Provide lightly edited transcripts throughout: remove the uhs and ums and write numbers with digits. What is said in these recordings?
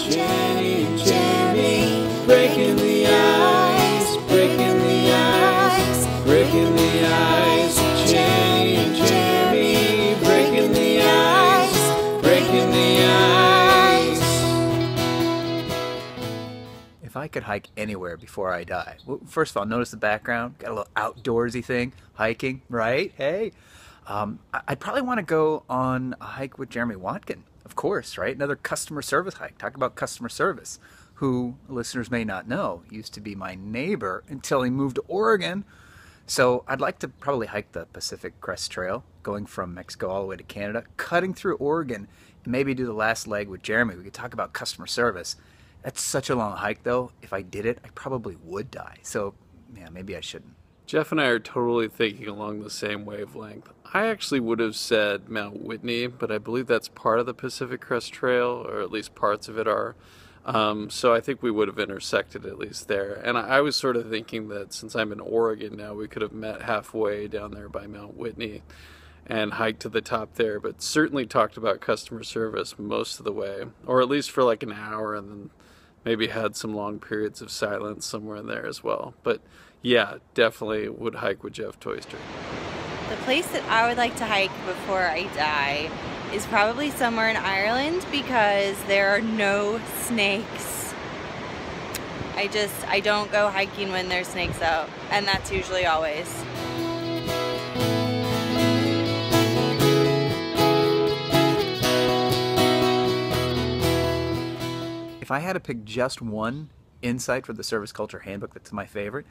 Jenny and Jeremy, breaking the ice, breaking the ice, breaking the ice. Jenny and Jeremy, breaking the ice, breaking the ice. If I could hike anywhere before I die, well, first of all, notice the background. Got a little outdoorsy thing, hiking, right? Hey, I'd probably want to go on a hike with Jeremy Watkin, of course, right? Another customer service hike. Talk about customer service, who listeners may not know used to be my neighbor until he moved to Oregon. So I'd like to probably hike the Pacific Crest Trail, going from Mexico all the way to Canada, cutting through Oregon, and maybe do the last leg with Jeremy. We could talk about customer service. That's such a long hike, though. If I did it, I probably would die. So, yeah, maybe I shouldn't. Jeff and I are totally thinking along the same wavelength. I actually would have said Mount Whitney, but I believe that's part of the Pacific Crest Trail, or at least parts of it are. So I think we would have intersected at least there. And I was sort of thinking that since I'm in Oregon now, we could have met halfway down there by Mount Whitney and hiked to the top there, but certainly talked about customer service most of the way, or at least for like an hour, and then maybe had some long periods of silence somewhere in there as well. But yeah, definitely would hike with Jeff Toister. The place that I would like to hike before I die is probably somewhere in Ireland because there are no snakes. I don't go hiking when there's snakes out, and that's usually always. If I had to pick just one insight for the Service Culture Handbook that's my favorite,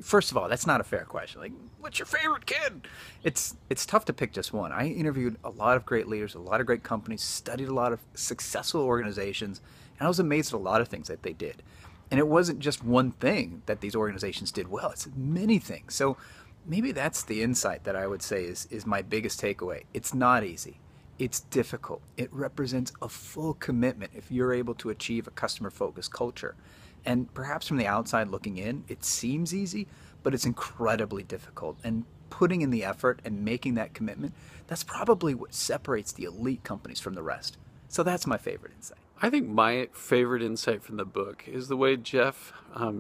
first of all, that's not a fair question. Like, what's your favorite kid? It's tough to pick just one. I interviewed a lot of great leaders, a lot of great companies, studied a lot of successful organizations, and I was amazed at a lot of things that they did. And it wasn't just one thing that these organizations did well. It's many things. So maybe that's the insight that I would say is my biggest takeaway. It's not easy. It's difficult. It represents a full commitment if you're able to achieve a customer-focused culture. And perhaps from the outside looking in, it seems easy, but it's incredibly difficult. And putting in the effort and making that commitment, that's probably what separates the elite companies from the rest. So that's my favorite insight. I think my favorite insight from the book is the way Jeff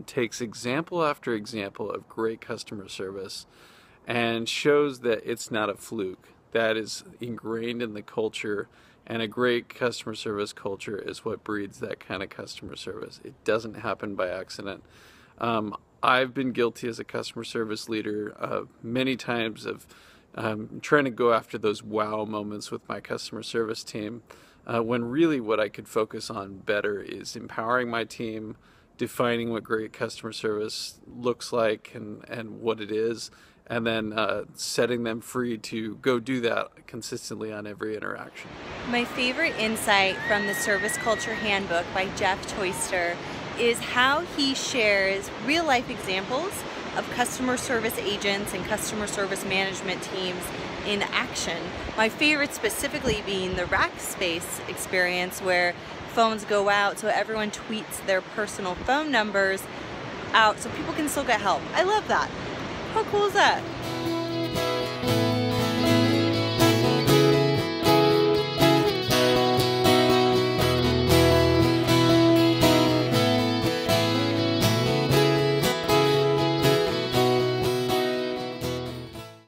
takes example after example of great customer service and shows that it's not a fluke. That is ingrained in the culture, and a great customer service culture is what breeds that kind of customer service. It doesn't happen by accident. I've been guilty as a customer service leader many times of trying to go after those wow moments with my customer service team, when really what I could focus on better is empowering my team, defining what great customer service looks like and what it is, and then setting them free to go do that consistently on every interaction. My favorite insight from the Service Culture Handbook by Jeff Toister is how he shares real-life examples of customer service agents and customer service management teams in action. My favorite specifically being the Rackspace experience, where phones go out so everyone tweets their personal phone numbers out so people can still get help. I love that. How cool is that?